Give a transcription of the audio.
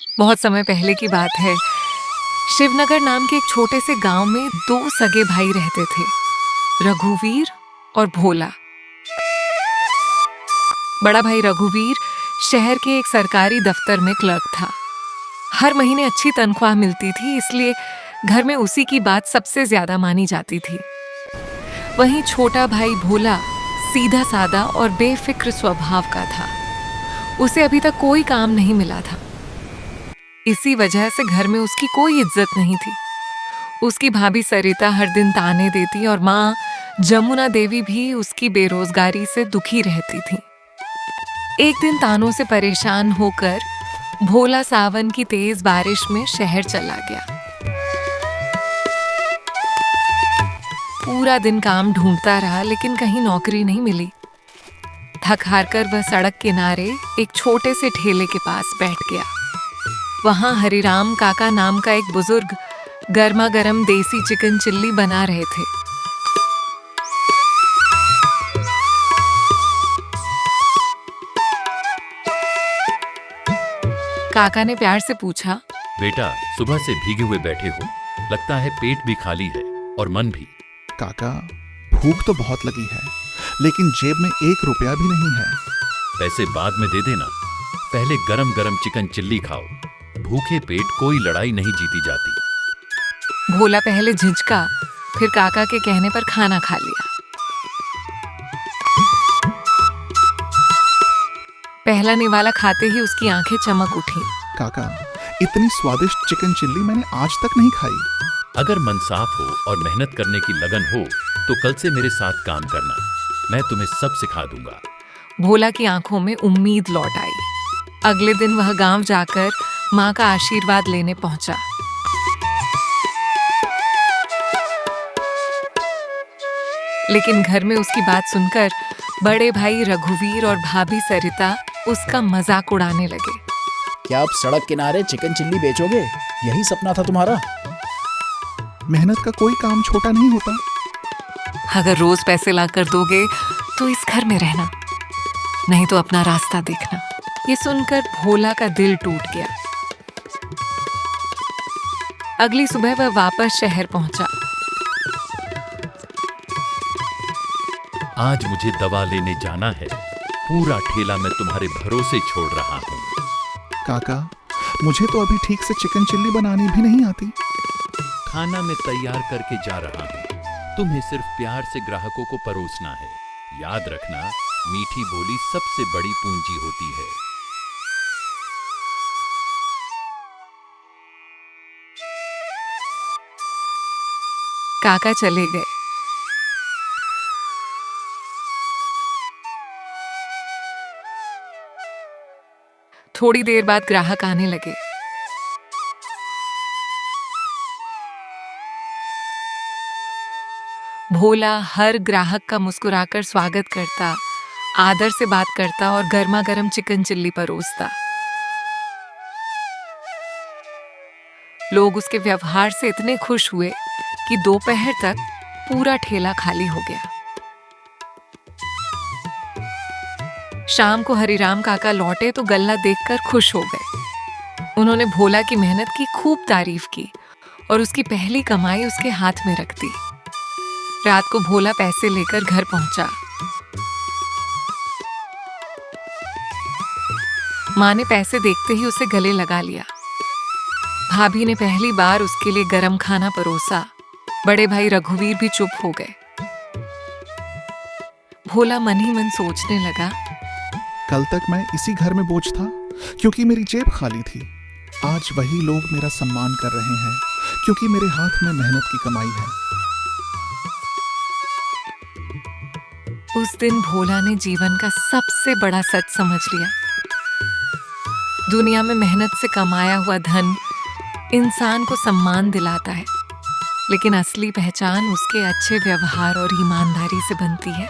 बहुत समय पहले की बात है। शिवनगर नाम के एक छोटे से गांव में दो सगे भाई रहते थे, रघुवीर और भोला। बड़ा भाई रघुवीर शहर के एक सरकारी दफ्तर में क्लर्क था। हर महीने अच्छी तनख्वाह मिलती थी, इसलिए घर में उसी की बात सबसे ज्यादा मानी जाती थी। वहीं छोटा भाई भोला सीधा सादा और बेफिक्र स्वभाव का था। उसे अभी तक कोई काम नहीं मिला था। इसी वजह से घर में उसकी कोई इज्जत नहीं थी। उसकी भाभी सरिता हर दिन ताने देती और माँ जमुना देवी भी उसकी बेरोजगारी से दुखी रहती थी। एक दिन तानों से परेशान होकर भोला सावन की तेज बारिश में शहर चला गया। पूरा दिन काम ढूंढता रहा, लेकिन कहीं नौकरी नहीं मिली। थक हार कर वह सड़क किनारे एक छोटे से ठेले के पास बैठ गया। वहां हरिराम काका नाम का एक बुजुर्ग गर्मा गर्म देसी चिकन चिल्ली बना रहे थे। काका ने प्यार से पूछा, बेटा, सुबह से भीगे हुए बैठे हो, लगता है पेट भी खाली है और मन भी। काका, भूख तो बहुत लगी है, लेकिन जेब में 1 रुपया भी नहीं है। पैसे बाद में दे देना, पहले गरम गरम चिकन चिल्ली खाओ। भूखे पेट कोई लड़ाई नहीं जीती जाती। भोला पहले झिझका, फिर काका के कहने पर खाना खा लिया। पहला निवाला खाते ही उसकी आंखें चमक उठी। काका, इतनी स्वादिष्ट चिकन चिल्ली मैंने आज तक नहीं खाई। अगर मन साफ हो और मेहनत करने की लगन हो तो कल से मेरे साथ काम करना, मैं तुम्हें सब सिखा दूंगा। भोला की आंखों में उम्मीद लौट आई। अगले दिन वह गांव जाकर माँ का आशीर्वाद लेने पहुंचा। लेकिन घर में उसकी बात सुनकर बड़े भाई रघुवीर और भाभी सरिता उसका मजाक उड़ाने लगे। क्या आप सड़क किनारे चिकन चिल्ली बेचोगे? यही सपना था तुम्हारा? मेहनत का कोई काम छोटा नहीं होता। अगर रोज पैसे लाकर दोगे तो इस घर में रहना, नहीं तो अपना रास्ता देखना। ये सुनकर भोला का दिल टूट गया। अगली सुबह वह वापस शहर पहुंचा। आज मुझे दवा लेने जाना है, पूरा ठेला मैं तुम्हारे भरोसे छोड़ रहा हूँ। काका, मुझे तो अभी ठीक से चिकन चिल्ली बनानी भी नहीं आती। खाना मैं तैयार करके जा रहा हूँ, तुम्हें सिर्फ प्यार से ग्राहकों को परोसना है। याद रखना, मीठी बोली सबसे बड़ी पूंजी होती है। काका चले गए। थोड़ी देर बाद ग्राहक आने लगे। भोला हर ग्राहक का मुस्कुराकर स्वागत करता, आदर से बात करता और गर्मा गर्म चिकन चिल्ली परोसता। लोग उसके व्यवहार से इतने खुश हुए कि दोपहर तक पूरा ठेला खाली हो गया। शाम को हरिराम काका लौटे तो गल्ला देखकर खुश हो गए। उन्होंने भोला की मेहनत की खूब तारीफ की और उसकी पहली कमाई उसके हाथ में रख दी। रात को भोला पैसे लेकर घर पहुंचा। माँ ने पैसे देखते ही उसे गले लगा लिया। भाभी ने पहली बार उसके लिए गरम खाना परोसा। बड़े भाई रघुवीर भी चुप हो गए। भोला मन ही मन सोचने लगा, कल तक मैं इसी घर में बोझ था क्योंकि मेरी जेब खाली थी। आज वही लोग मेरा सम्मान कर रहे हैं क्योंकि मेरे हाथ में मेहनत की कमाई है। उस दिन भोला ने जीवन का सबसे बड़ा सच समझ लिया। दुनिया में मेहनत से कमाया हुआ धन इंसान को सम्मान दिलाता है, लेकिन असली पहचान उसके अच्छे व्यवहार और ईमानदारी से बनती है।